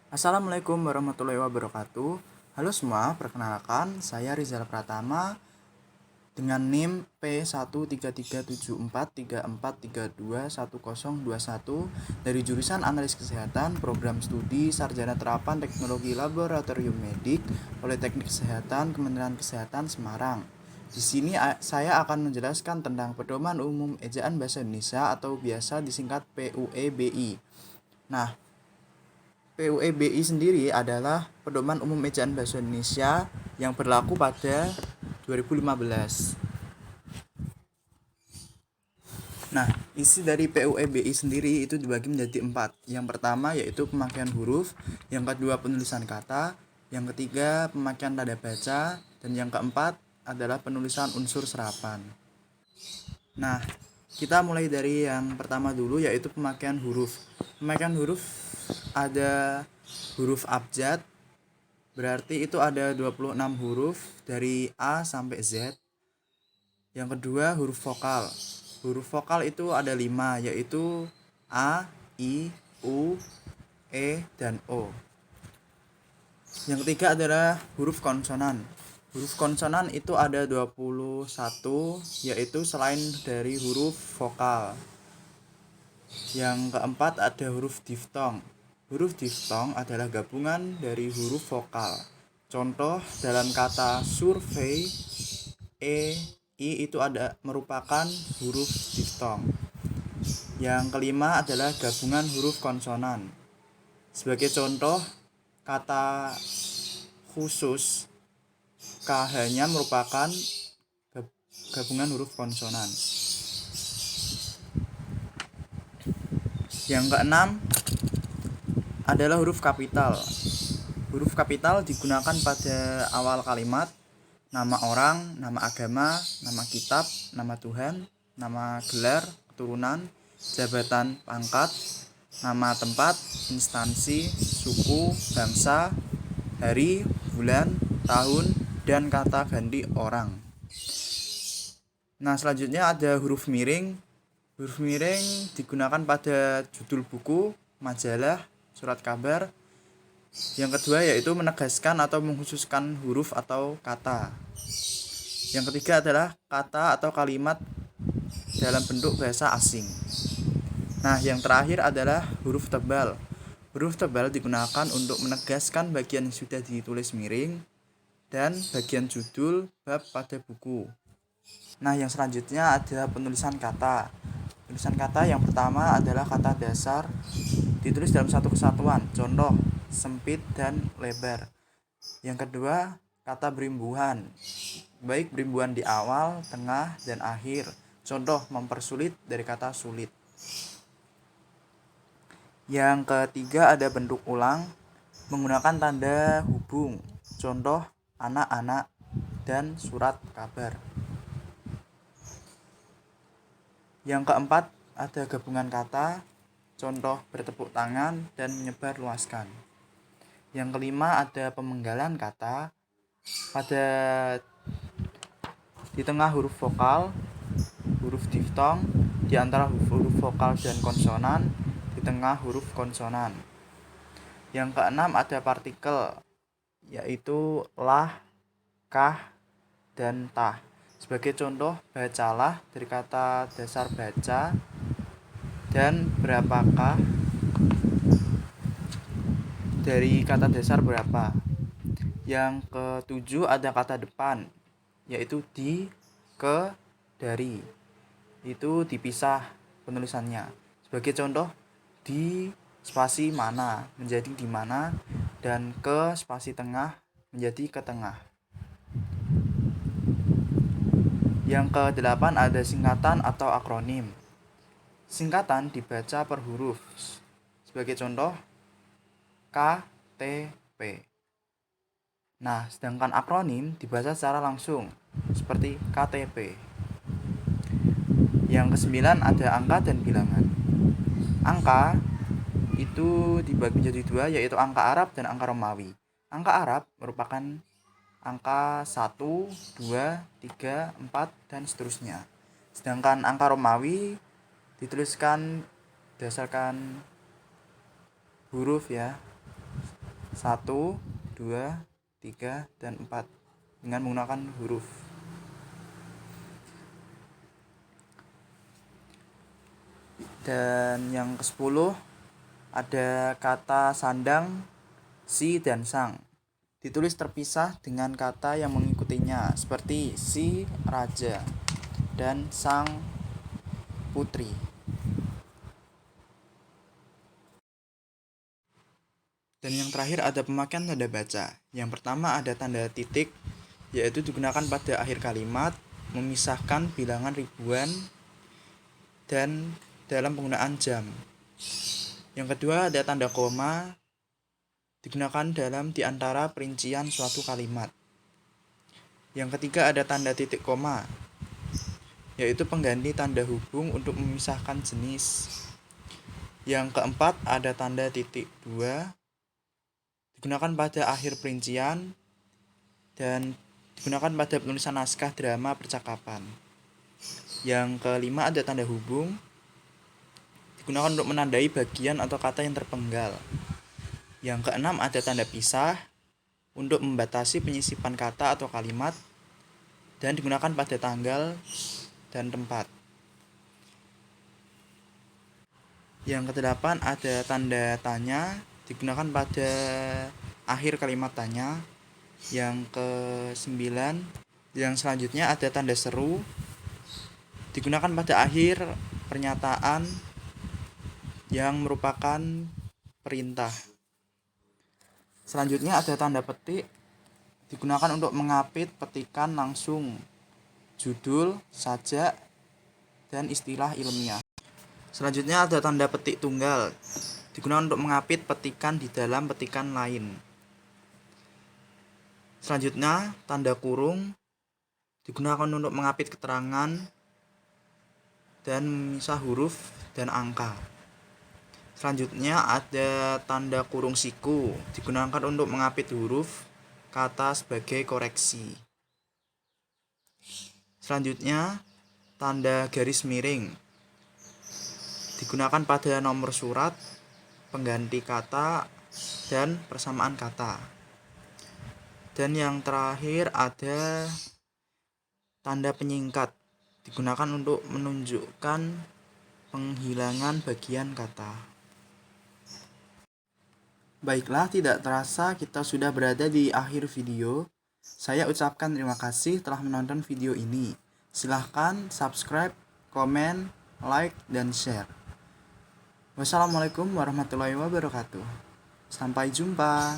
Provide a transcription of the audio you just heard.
Assalamualaikum warahmatullahi wabarakatuh. Halo semua, perkenalkan saya Rizal Pratama dengan NIM P13743434321 dari jurusan Analis Kesehatan, Program Studi Sarjana Terapan Teknologi Laboratorium Medik, Politeknik Kesehatan, Kementerian Kesehatan Semarang. Di sini saya akan menjelaskan tentang Pedoman Umum Ejaan Bahasa Indonesia atau biasa disingkat PUEBI. Nah, PUEBI sendiri adalah Pedoman Umum Ejaan Bahasa Indonesia yang berlaku pada 2015. Nah, isi dari PUEBI sendiri itu dibagi menjadi 4. Yang pertama yaitu pemakaian huruf, yang kedua penulisan kata, yang ketiga pemakaian tanda baca, dan yang keempat adalah penulisan unsur serapan. Nah, kita mulai dari yang pertama dulu yaitu pemakaian huruf. Pemakaian huruf ada huruf abjad, berarti itu ada 26 huruf dari A sampai Z. Yang kedua huruf vokal. Huruf vokal itu ada 5, yaitu A, I, U, E, dan O. Yang ketiga adalah huruf konsonan. Huruf konsonan itu ada 21, yaitu selain dari huruf vokal. Yang keempat ada huruf diftong. Huruf diftong adalah gabungan dari huruf vokal. Contoh dalam kata survei, E, I itu ada merupakan huruf diftong. Yang kelima adalah gabungan huruf konsonan. Sebagai contoh, kata khusus KH-nya merupakan gabungan huruf konsonan. Yang keenam adalah huruf kapital. Huruf kapital digunakan pada awal kalimat, nama orang, nama agama, nama kitab, nama Tuhan, nama gelar, keturunan, jabatan, pangkat, nama tempat, instansi, suku, bangsa, hari, bulan, tahun, dan kata ganti orang. Nah, selanjutnya ada huruf miring. Huruf miring digunakan pada judul buku, majalah, surat kabar. Yang kedua yaitu menegaskan atau mengkhususkan huruf atau kata. Yang ketiga adalah kata atau kalimat dalam bentuk bahasa asing. Nah, yang terakhir adalah huruf tebal. Huruf tebal digunakan untuk menegaskan bagian yang sudah ditulis miring dan bagian judul bab pada buku. Nah, yang selanjutnya ada penulisan kata. Penulisan kata yang pertama adalah kata dasar ditulis dalam satu kesatuan, contoh sempit dan lebar. Yang kedua, kata berimbuhan, baik berimbuhan di awal, tengah, dan akhir. Contoh mempersulit dari kata sulit. Yang ketiga ada bentuk ulang menggunakan tanda hubung, contoh anak-anak dan surat kabar. Yang keempat ada gabungan kata, contoh bertepuk tangan dan menyebar luaskan. Yang kelima ada pemenggalan kata pada di tengah huruf vokal, huruf diftong, di antara huruf vokal dan konsonan, di tengah huruf konsonan. Yang keenam ada partikel, yaitu lah, kah, dan tah. Sebagai contoh, bacalah dari kata dasar baca, dan berapakah dari kata dasar berapa. Yang ketujuh ada kata depan, yaitu di, ke, dari. Itu dipisah penulisannya. Sebagai contoh, di spasi mana menjadi di mana, dan ke spasi tengah menjadi ke tengah. Yang kedelapan ada singkatan atau akronim. Singkatan dibaca per huruf. Sebagai contoh, KTP. Nah, sedangkan akronim dibaca secara langsung, seperti KTP. Yang kesembilan ada angka dan bilangan. Angka itu dibagi menjadi dua, yaitu angka Arab dan angka Romawi. Angka Arab merupakan angka 1, 2, 3, 4, dan seterusnya. Sedangkan angka Romawi dituliskan berdasarkan huruf ya. 1, 2, 3, dan 4 dengan menggunakan huruf. Dan yang ke-10 ada kata sandang, si, dan sang. Ditulis terpisah dengan kata yang mengikutinya seperti si raja dan sang putri. Dan yang terakhir ada pemakaian tanda baca. Yang pertama ada tanda titik, yaitu digunakan pada akhir kalimat, memisahkan bilangan ribuan, dan dalam penggunaan jam. Yang kedua ada tanda koma, digunakan dalam diantara perincian suatu kalimat. Yang ketiga ada tanda titik koma, yaitu pengganti tanda hubung untuk memisahkan jenis. Yang keempat ada tanda titik dua, digunakan pada akhir perincian dan digunakan pada penulisan naskah drama percakapan. Yang kelima ada tanda hubung, digunakan untuk menandai bagian atau kata yang terpenggal. Yang keenam ada tanda pisah, untuk membatasi penyisipan kata atau kalimat, dan digunakan pada tanggal dan tempat. Yang kedelapan ada tanda tanya, digunakan pada akhir kalimat tanya. Yang kesembilan, yang selanjutnya ada tanda seru, digunakan pada akhir pernyataan yang merupakan perintah. Selanjutnya ada tanda petik, digunakan untuk mengapit petikan langsung, judul, sajak, dan istilah ilmiah. Selanjutnya ada tanda petik tunggal, digunakan untuk mengapit petikan di dalam petikan lain. Selanjutnya tanda kurung, digunakan untuk mengapit keterangan dan memisah huruf dan angka. Selanjutnya ada tanda kurung siku, digunakan untuk mengapit huruf kata sebagai koreksi. Selanjutnya tanda garis miring, digunakan pada nomor surat, pengganti kata, dan persamaan kata. Dan yang terakhir ada tanda penyingkat, digunakan untuk menunjukkan penghilangan bagian kata. Baiklah, tidak terasa kita sudah berada di akhir video. Saya ucapkan terima kasih telah menonton video ini. Silahkan subscribe, komen, like, dan share. Wassalamualaikum warahmatullahi wabarakatuh. Sampai jumpa.